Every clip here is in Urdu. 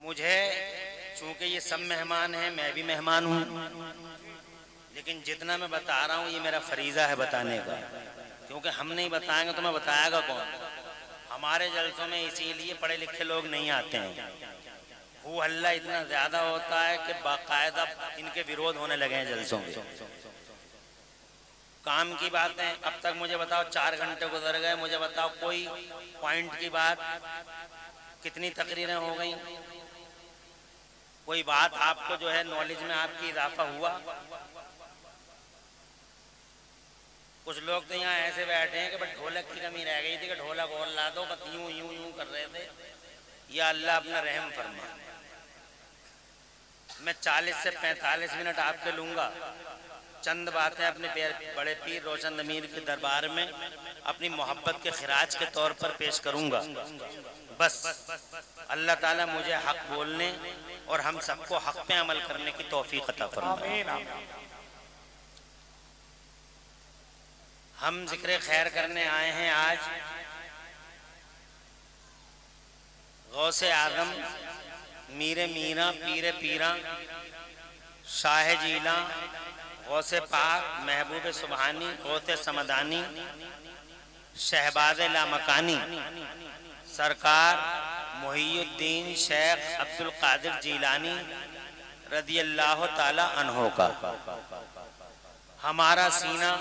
مجھے چونکہ یہ سب مہمان ہیں، میں بھی مہمان ہوں، لیکن جتنا میں بتا رہا ہوں یہ میرا فریضہ ہے بتانے کا، کیونکہ ہم نہیں بتائیں گے تو میں بتائے گا کون؟ ہمارے جلسوں میں اسی لیے پڑھے لکھے لوگ نہیں آتے ہیں، ہو ہلہ اتنا زیادہ ہوتا ہے کہ باقاعدہ ان کے ویرودھ ہونے لگے ہیں جلسوں میں۔ کام کی باتیں اب تک مجھے بتاؤ 4 گھنٹے گزر گئے، مجھے بتاؤ کوئی پوائنٹ کی بات، کتنی تقریریں ہو گئیں، کوئی بات آپ کو جو ہے نالج میں آپ کی اضافہ ہوا؟ کچھ لوگ تو یہاں ایسے بیٹھے ہیں کہ بس ڈھولک کی کمی رہ گئی تھی کہ ڈھولک اور لا دو، بس یوں یوں یوں کر رہے تھے۔ یا اللہ اپنا رحم فرما۔ میں 40 سے 45 منٹ آپ کے لوں گا، چند باتیں اپنے بڑے پیر روشن ضمیر کے دربار میں اپنی محبت کے خراج کے طور پر پیش کروں گا۔ بس اللہ تعالیٰ مجھے حق بولنے اور ہم سب کو حق پہ عمل کرنے کی توفیق عطا فرمائے۔ ہم ذکر خیر کرنے آئے ہیں آج غوث اعظم میر میراں پیر پیراں شاہ جیلاں غوث پاک محبوب سبحانی غوث سمدانی شہباز لامکانی سرکار محی الدین شیخ عبد القادر جیلانی رضی اللہ تعالی عنہ کا ہمارا سینہ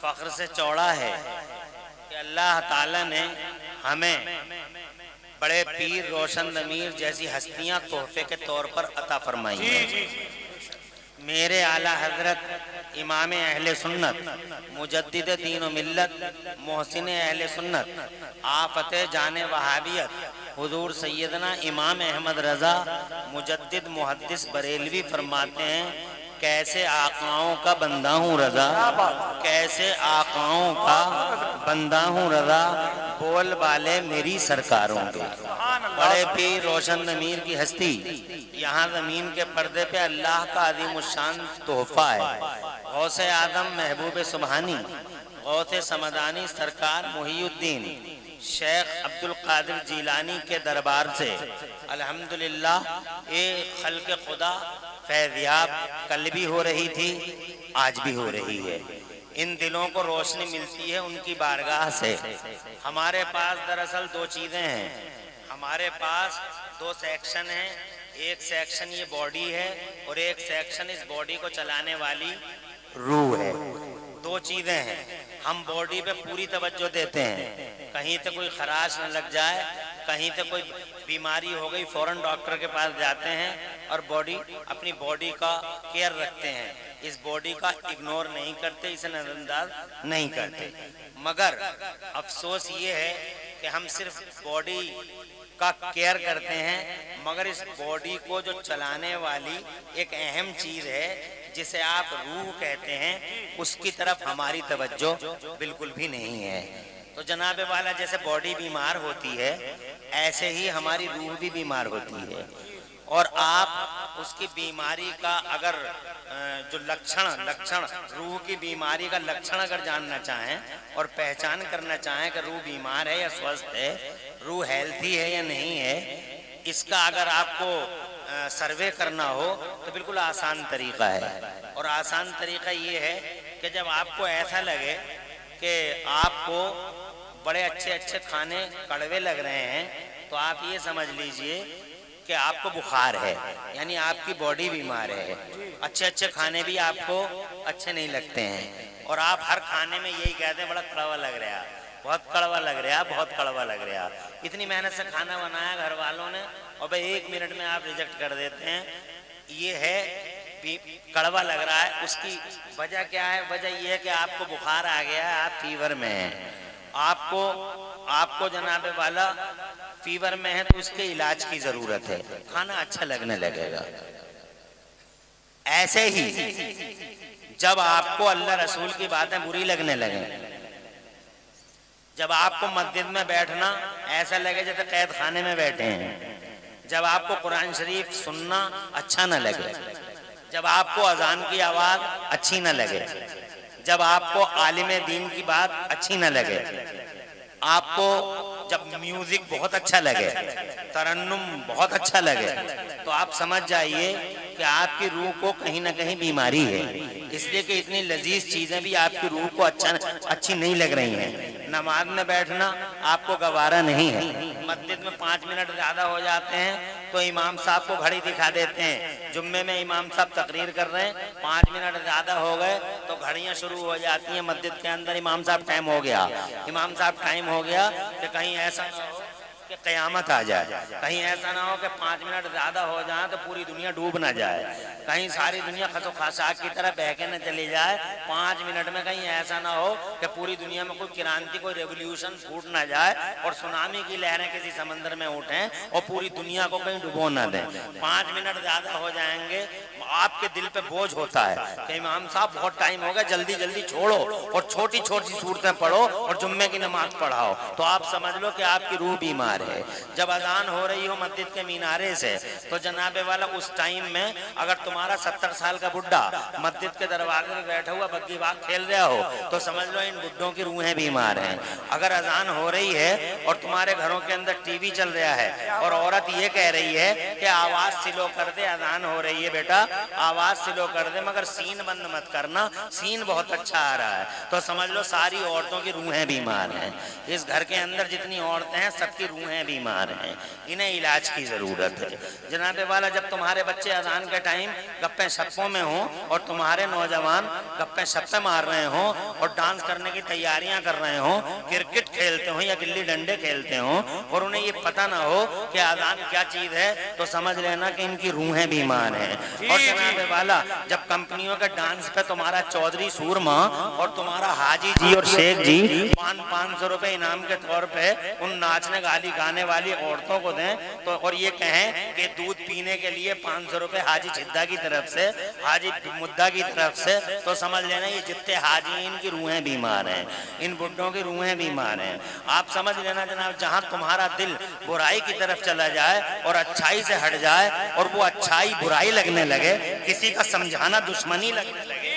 فخر سے چوڑا ہے کہ اللہ تعالی نے ہمیں بڑے پیر روشن ضمیر جیسی ہستیاں تحفے کے طور پر عطا فرمائی ہیں۔ میرے اعلیٰ حضرت امام اہل سنت مجدد دین و ملت محسن اہل سنت آفت جان وہابیت حضور سیدنا امام احمد رضا مجدد محدث بریلوی فرماتے ہیں، کیسے آقاؤں کا بندہ ہوں رضا، کیسے آقاؤں کا بندہ ہوں رضا، بول بالے میری سرکاروں کے۔ بڑے پیر روشن ضمیر کی ہستی یہاں زمین کے پردے پہ اللہ کا عظیم الشان تحفہ ہے۔ غوث اعظم محبوب سبحانی غوث سمدانی سرکار محی الدین شیخ عبد القادر جیلانی کے دربار سے الحمدللہ ایک خلق خدا فیضیاب کل بھی ہو رہی تھی، آج بھی ہو رہی ہے۔ ان دلوں کو روشنی ملتی ہے ان کی بارگاہ سے۔ ہمارے پاس دراصل 2 چیزیں ہیں، ہمارے پاس 2 سیکشن ہیں، ایک سیکشن یہ باڈی ہے اور ایک سیکشن اس باڈی کو چلانے والی روح ہے۔ 2 چیزیں ہیں، ہم باڈی پہ پوری توجہ دیتے ہیں، کہیں تو کوئی خراش نہ لگ جائے، کہیں تو کوئی بیماری ہو گئی فوراً ڈاکٹر کے پاس جاتے ہیں اور اپنی باڈی کا کیئر رکھتے ہیں، اس باڈی کا اگنور نہیں کرتے، اسے نظر انداز نہیں کرتے۔ مگر افسوس یہ ہے کہ ہم صرف باڈی کا کیئر کرتے ہیں، مگر اس باڈی کو جو چلانے والی ایک اہم چیز ہے جسے آپ روح کہتے ہیں، اس کی طرف ہماری توجہ بالکل بھی نہیں ہے۔ تو جناب والا جیسے باڈی بیمار ہوتی ہے ایسے ہی ہماری روح بھی بیمار ہوتی ہے، اور آپ اس کی بیماری کا اگر جو لکھن روح کی بیماری کا لکھن اگر جاننا چاہیں اور پہچان کرنا چاہیں کہ روح بیمار ہے یا سوستھ ہے، روح ہیلتھی ہے یا نہیں ہے، اس کا اگر آپ کو سروے کرنا ہو تو بالکل آسان طریقہ ہے۔ اور آسان طریقہ یہ ہے کہ جب آپ کو ایسا لگے کہ آپ کو بڑے اچھے کھانے کڑوے لگ رہے ہیں تو آپ یہ سمجھ لیجئے کہ آپ کو بخار ہے، یعنی آپ کی باڈی بیمار ہے۔ اچھے کھانے بھی آپ کو اچھے نہیں لگتے ہیں اور آپ ہر کھانے میں یہی کہتے ہیں بڑا کڑوا لگ رہا، بہت کڑوا لگ رہا، بہت کڑوا لگ رہا۔ اتنی محنت سے کھانا بنایا گھر والوں نے اور بھئی 1 منٹ میں آپ ریجیکٹ کر دیتے ہیں، یہ ہے کڑوا لگ رہا ہے۔ اس کی وجہ کیا ہے؟ وجہ یہ ہے کہ آپ کو بخار آ گیا ہے، آپ فیور میں ہیں، آپ کو جناب والا فیور میں ہے تو اس کے علاج کی ضرورت ہے، کھانا اچھا لگنے لگے گا۔ ایسے ہی جب آپ کو اللہ رسول کی باتیں بری لگنے لگیں، جب آپ کو مسجد میں بیٹھنا ایسا لگے جیسے قید خانے میں بیٹھے ہیں، جب آپ کو قرآن شریف سننا اچھا نہ لگے، جب آپ کو اذان کی آواز اچھی نہ لگے، جب آپ کو عالم دین کی بات اچھی نہ لگے، آپ کو جب میوزک بہت اچھا لگے، ترنم بہت اچھا لگے، تو آپ سمجھ جائیے کہ آپ کی روح کو کہیں نہ کہیں بیماری ہے، اس لیے کہ اتنی لذیذ چیزیں بھی آپ کی روح کو اچھی نہیں لگ رہی ہیں۔ نماز میں بیٹھنا آپ کو گوارا نہیں ہے، مسجد میں 5 منٹ زیادہ ہو جاتے ہیں تو امام صاحب کو گھڑی دکھا دیتے ہیں، جمعے میں امام صاحب تقریر کر رہے ہیں، 5 منٹ زیادہ ہو گئے تو گھڑیاں شروع ہو جاتی ہیں مسجد کے اندر، امام صاحب ٹائم ہو گیا، امام صاحب ٹائم ہو گیا، کہ کہیں ایسا نہ ہو کہ قیامت آ جائے، کہیں ایسا نہ ہو کہ 5 منٹ زیادہ ہو جائیں تو پوری دنیا ڈوب نہ جائے، کہیں ساری دنیا خس و خاشاک کی طرح بہہ کے نہ چلی جائے، 5 منٹ میں کہیں ایسا نہ ہو کہ پوری دنیا میں کوئی کرانتی، کوئی ریولیوشن پھوٹ نہ جائے اور سونامی کی لہریں کسی سمندر میں اٹھیں اور پوری دنیا کو کہیں ڈبو نہ دیں۔ 5 منٹ زیادہ ہو جائیں گے، آپ کے دل پہ بوجھ ہوتا ہے کہ امام صاحب بہت ٹائم ہو گیا، جلدی جلدی چھوڑو اور چھوٹی چھوٹی صورتیں پڑھو اور جمعے کی نماز پڑھاؤ، تو آپ سمجھ لو کہ آپ کی روح بیمار ہے۔ جب اذان ہو رہی ہو مسجد کے مینارے سے تو جناب والا اس ٹائم میں اگر تمہارا 70 سال کا بڈھا مسجد کے دروازے میں بیٹھا ہوا بگی باغ کھیل رہا ہو تو سمجھ لو ان بڈھوں کی روحیں بیمار ہیں۔ اگر اذان ہو رہی ہے اور تمہارے گھروں کے اندر ٹی وی چل رہا ہے اور عورت یہ کہہ رہی ہے کہ آواز سلو کر دے، اذان ہو رہی ہے بیٹا آواز سلو کر دے مگر سین بند مت کرنا، سین بہت اچھا آ رہا ہے، تو سمجھ لو ساری عورتوں کی روحیں بیمار ہیں۔ اس گھر کے اندر جتنی عورتیں ہیں سب کی روحیں بیمار ہیں، انہیں علاج کی ضرورت ہے۔ جناب والا جب تمہارے بچے اذان کے ٹائم گپے شپوں میں ہوں اور تمہارے نوجوان گپے شپے مار رہے ہوں اور ڈانس کرنے کی تیاریاں کر رہے ہوں، کرکٹ کھیلتے ہوں یا گلی ڈنڈے کھیلتے ہوں اور انہیں یہ پتہ نہ ہو کہ اذان کیا چیز ہے، تو سمجھ لینا کہ ان کی روحیں بیمار ہیں۔ اور جناب والا جب کمپنیوں کے ڈانس پہ تمہارا چودھری سورما اور تمہارا حاجی جی اور شیخ جی 500 روپے انعام کے طور پہ ان ناچنے گانے والی عورتوں کو دیں تو اور یہ کہیں کہ دودھ پینے کے لیے 500 روپے حاجی چھدہ کی طرف سے، حاجی مدہ کی طرف سے، تو سمجھ لینا یہ جتنے حاجی ہیں ان کی روحیں بیمار ہیں، ان بڈھوں کی روحیں بیمار ہیں۔ آپ سمجھ لینا جناب جہاں تمہارا دل برائی کی طرف چلا جائے اور اچھائی سے ہٹ جائے اور وہ اچھائی برائی لگنے لگے، کسی کا سمجھانا دشمنی لگنے لگے۔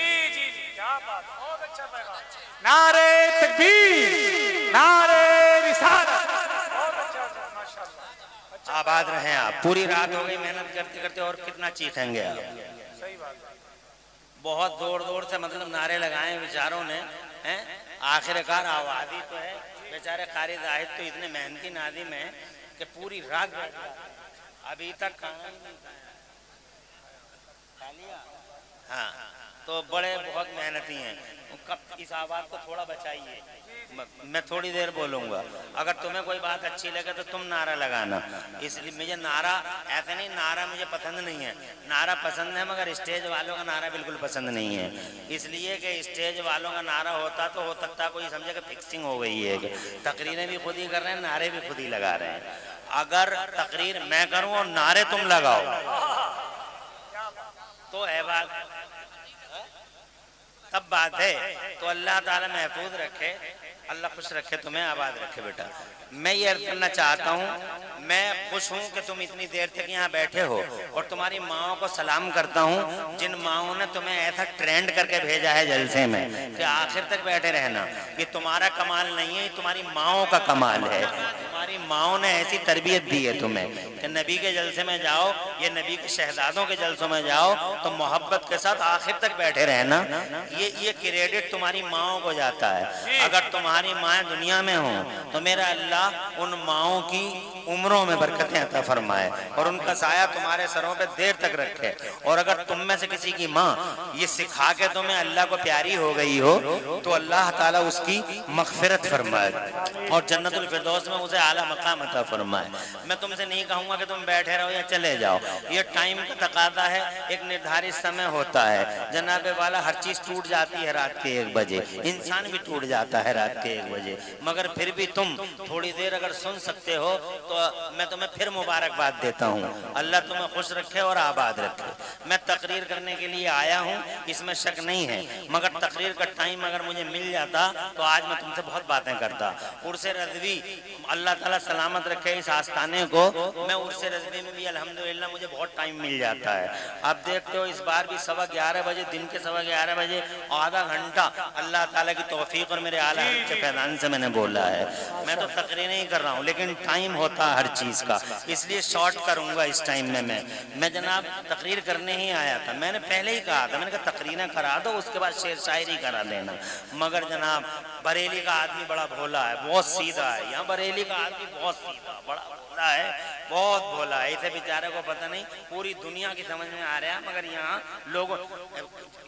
نعرے تکبیر، نعرے رسالت، آباد رہیں آپ۔ پوری رات ہو گئی محنت کرتے کرتے اور کتنا چیخیں گے آپ۔ بہت زور زور سے مطلب نعرے لگائے بیچاروں نے، آخر کار آواز ہی تو ہے۔ بیچارے قاری زاہد تو اتنے محنتی ناظم ہیں کہ پوری رات ابھی تک ہاں تو بڑے بہت محنتی ہیں۔ اس آواز کو تھوڑا بچائیے، میں تھوڑی دیر بولوں گا، اگر تمہیں کوئی بات اچھی لگے تو تم نعرہ لگانا۔ اس لیے مجھے نعرہ ایسے نہیں، نعرہ مجھے پسند نہیں ہے، نعرہ پسند ہے مگر اسٹیج والوں کا نعرہ بالکل پسند نہیں ہے، اس لیے کہ اسٹیج والوں کا نعرہ ہوتا تو ہو سکتا کوئی سمجھے کہ فکسنگ ہو گئی ہے کہ تقریریں بھی خود ہی کر رہے ہیں، نعرے بھی خود ہی لگا رہے ہیں۔ اگر تقریر میں کروں اور نعرے تم لگاؤ تو ہے بات، تب بات ہے۔ تو اللہ تعالیٰ محفوظ رکھے، اللہ خوش رکھے، تمہیں آباد رکھے بیٹا۔ میں یہ عرض کرنا چاہتا ہوں، میں خوش ہوں کہ تم اتنی دیر تک یہاں بیٹھے ہو اور تمہاری ماؤں کو سلام کرتا ہوں جن ماؤں نے تمہیں ایسا ٹرینڈ کر کے بھیجا ہے جلسے میں کہ آخر تک بیٹھے رہنا۔ یہ تمہارا کمال نہیں ہے، یہ تمہاری ماؤں کا کمال ہے۔ تمہاری ماؤں نے ایسی تربیت دی ہے تمہیں کہ نبی کے جلسے میں جاؤ، یہ نبی کے شہزادوں کے جلسوں میں جاؤ تو محبت کے ساتھ آخر تک بیٹھے رہنا۔ یہ کریڈٹ تمہاری ماؤں کو جاتا ہے۔ اگر تمہاری مائیں دنیا میں ہوں تو میرا اللہ ان ماؤں کی عمروں میں برکتیں عطا فرمائے اور ان کا سایہ تمہارے سروں پہ دیر تک رکھے۔ اور اگر تم میں سے کسی کی ماں یہ سکھا کے تمہیں اللہ کو پیاری ہو گئی ہو تو اللہ تعالیٰ اس کی مغفرت فرمائے اور جنت الفردوس میں اسے اعلیٰ مقام عطا فرمائے۔ میں تم سے نہیں کہوں گا کہ تم بیٹھے رہو یا چلے جاؤ، یہ ٹائم کا تقاضا ہے، ایک نردھارت سمے ہوتا ہے۔ جناب والا ہر چیز ٹوٹ جاتی ہے رات کے 1 بجے، انسان بھی ٹوٹ جاتا ہے رات کے 1 بجے، مگر پھر بھی تم تھوڑی دیر اگر سن سکتے ہو تو میں تمہیں پھر مبارکباد دیتا ہوں۔ اللہ تمہیں خوش رکھے اور آباد رکھے۔ میں تقریر کرنے کے لیے آیا ہوں، اس میں شک نہیں ہے، مگر تقریر کا ٹائم اگر مجھے مل جاتا تو آج میں تم سے بہت باتیں کرتا۔ عرس رضوی اللہ تعالیٰ سلامت رکھے اس آستانے کو، میں عرس رضوی میں بھی الحمدللہ مجھے بہت ٹائم مل جاتا ہے۔ اب دیکھتے ہو اس بار بھی 11:15 بجے، دن کے 11:15 بجے آدھا گھنٹہ اللہ تعالیٰ کی توفیق اور میرے اعلیٰ حضرت کے فیضان سے میں نے بولا ہے۔ میں تو تقریر نہیں کر رہا ہوں، لیکن ٹائم ہوتا ہے ہر چیز کا، اس لیے شارٹ کروں گا اس ٹائم میں جناب تقریر کرنے ہی آیا تھا۔ میں نے پہلے ہی کہا تھا، میں نے کہا تقریریں کرا دو، اس کے بعد شعر شاعری کرا دینا، مگر جناب بریلی کا آدمی بڑا بھولا ہے، بہت سیدھا ہے۔ یہاں بریلی کا آدمی بہت سیدھا، بڑا بھولا ہے، بہت بھولا ہے، اسے بیچارے کو پتہ نہیں پوری دنیا کی سمجھ میں آ رہا ہے، مگر یہاں لوگ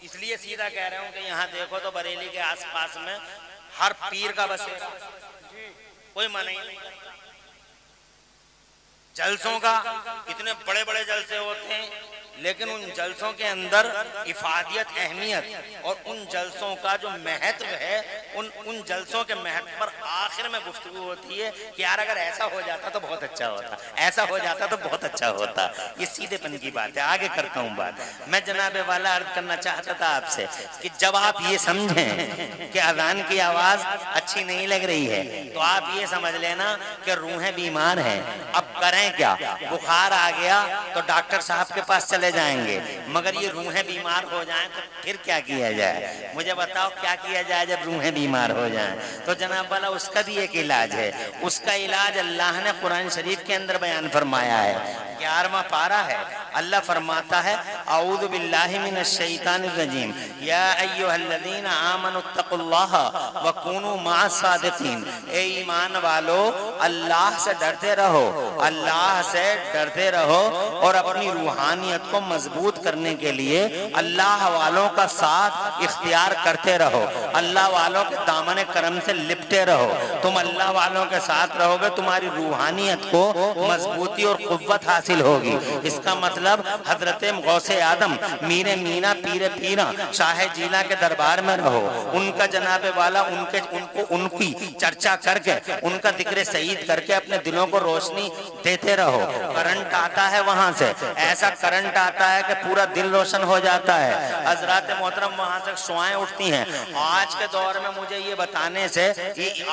اس لیے سیدھا کہہ رہے ہوں کہ یہاں دیکھو تو بریلی کے آس پاس میں ہر پیر کا بسیرا، کوئی منع نہیں۔ جلسوں کا اتنے بڑے بڑے جلسے ہوتے ہیں، لیکن ان جلسوں کے اندر افادیت، اہمیت اور ان جلسوں کا جو مہتو ہے، ان جلسوں کے مہتو پر آخر میں گفتگو ہوتی ہے کہ یار اگر ایسا ہو جاتا تو بہت اچھا ہوتا، ایسا ہو جاتا تو بہت اچھا ہوتا۔ یہ سیدھے پن کی بات ہے۔ آگے کرتا ہوں بات۔ میں جناب والا عرض کرنا چاہتا تھا آپ سے کہ جب آپ یہ سمجھیں کہ اذان کی آواز اچھی نہیں لگ رہی ہے تو آپ یہ سمجھ لینا کہ روحیں بیمار ہیں۔ اب کریں کیا؟ بخار آ گیا تو ڈاکٹر صاحب کے پاس چلے جائیں گے، مگر یہ روحیں بیمار ہو جائیں تو پھر کیا کیا جائے؟ مجھے بتاؤ کیا کیا جائے جب روحیں بیمار ہو جائیں؟ تو جناب والا اس کا بھی ایک علاج ہے، اس کا علاج اللہ نے قرآن شریف کے اندر بیان فرمایا ہے۔ 11واں پارہ ہے، اللہ فرماتا ہے اعوذ باللہ من الشیطان الرجیم یا ایھا الذین آمنوا اتقوا اللہ وکونوا مع الصادقین۔ اے ایمان والو اللہ سے ڈرتے رہو، اللہ سے ڈرتے رہو اور اپنی روحانیت کو مضبوط کرنے کے لیے اللہ والوں کا ساتھ اختیار کرتے رہو، اللہ والوں کے دامن کرم سے لپٹے رہو۔ تم اللہ والوں کے ساتھ رہو گے، تمہاری روحانیت کو مضبوطی اور قوت حاصل ہوگی۔ اس کا مطلب حضرت غوث آدم، میر مینا، پیر پیرا، شاہ جیلا کے دربار میں رہو، ان کا جناب والا ان کی چرچا کر کے، ان کا ذکر سعید کر کے اپنے دلوں کو روشنی دیتے رہو۔ کرنٹ آتا ہے وہاں سے، ایسا کرنٹ آتا ہے کہ پورا دل روشن ہو جاتا ہے۔ حضرات محترم وہاں سے شعائیں اٹھتی ہیں۔ آج کے دور میں مجھے یہ بتانے سے،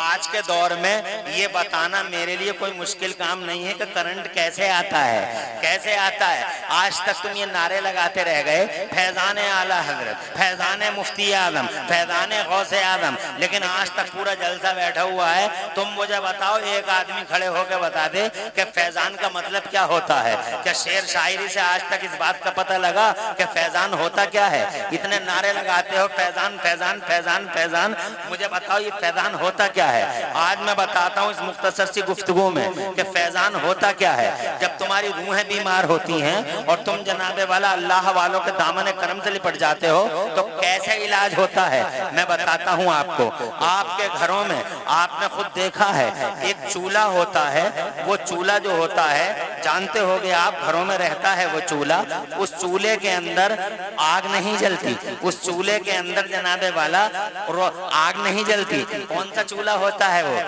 آج کے دور میں یہ بتانا میرے لیے کوئی مشکل کام نہیں ہے کہ کرنٹ کیسے آتا ہے، کیسے آتا ہے۔ آج تک تم یہ نعرے لگاتے رہ گئے فیضان اعلیٰ حضرت، فیضان مفتی اعظم، فیضان غوث اعظم، لیکن آج تک پورا جلسہ بیٹھا ہوا ہے۔ تم مجھے بتاؤ، ایک آدمی کھڑے ہو کے بتا دے کہ فیضان کا مطلب کیا ہوتا ہے؟ کیا شعر شاعری سے آج تک اس بات کا پتہ لگا کہ فیضان ہوتا کیا ہے؟ اتنے نعرے لگاتے ہو فیضان فیضان فیضان فیضان، مجھے بتاؤ یہ فیضان ہوتا کیا ہے؟ آج میں بتاتا ہوں اس مختصر سی گفتگو میں کہ فیضان ہوتا کیا ہے۔ جب تمہاری روحیں بیمار ہوتی ہیں اور تم جناب والا اللہ والوں کے دامن کرم سے لپٹ جاتے ہو تو کیسے علاج ہوتا ہے میں بتاتا ہوں آپ کو۔ آپ کے گھروں میں آپ نے خود دیکھا ہے ایک چولہا ہوتا ہے، وہ چولہا جو ہوتا ہے جانتے ہو گے آپ، گھروں میں رہتا ہے وہ چولہا، اس چولہے کے اندر آگ نہیں جلتی، اس چولہے کے اندر جناب والا آگ نہیں جلتی۔ کون سا چولہا ہوتا ہے وہ؟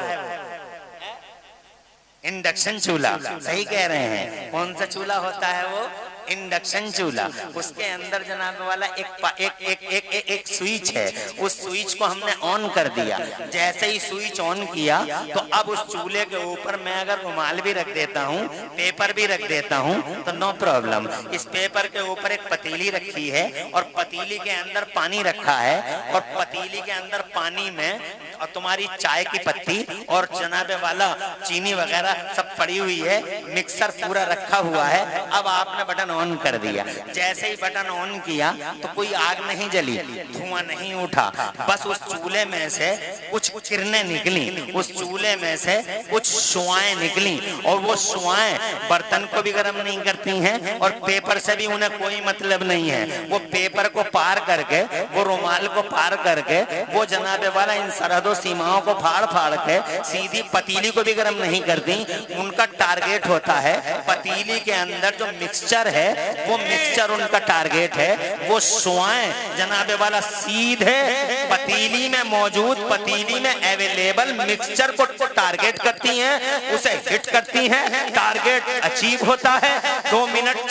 انڈکشن چولہا، صحیح کہہ رہے ہیں۔ کون سا چولہا ہوتا ہے وہ؟ انڈکشن چولہا۔ اس کے اندر جناب والا ایک سوئچ ہے، اس سوئچ کو ہم نے آن کر دیا۔ جیسے ہی سوئچ آن کیا تو اب اس چولہے کے اوپر میں اگر رومال بھی رکھ دیتا ہوں، پیپر بھی رکھ دیتا ہوں تو نو پرابلم۔ اس پیپر کے اوپر ایک پتیلی رکھی ہے اور پتیلی کے اندر پانی رکھا ہے، اور پتیلی کے اندر پانی میں اور تمہاری چائے کی پتی اور جناب والا چینی وغیرہ سب پڑی ہوئی ہے، مکسر پورا رکھا ہوا ہے۔ اب آپ نے بٹن آن کر دیا، جیسے ہی بٹن آن کیا تو کوئی آگ نہیں جلی، دھواں نہیں اٹھا، بس اس چولہے میں سے کچھ کرنیں نکلیں، اس چولہے میں سے کچھ شعائیں نکلیں، اور وہ شعائیں برتن کو بھی گرم نہیں کرتی ہیں اور پیپر سے بھی انہیں کوئی مطلب نہیں ہے۔ وہ پیپر کو پار کر کے، وہ رومال کو پار کر کے، وہ جناب والا ان سرحد و سیماؤں کو پھاڑ پھاڑ کے سیدھی پتیلی کو بھی گرم نہیں کرتی۔ ان کا ٹارگیٹ ہوتا ہے پتیلی کے اندر جو مکسچر ہے، وہ مکسچر ان کا ٹارگیٹ ہے۔ وہ شعائیں جناب والا سیدھے پتیلی میں موجود، پتیلی میں اویلیبل مکسچر کو ٹارگیٹ کرتی ہیں، اسے ہٹ کرتی ہیں، ٹارگیٹ اچیو ہوتا ہے۔ 2 منٹ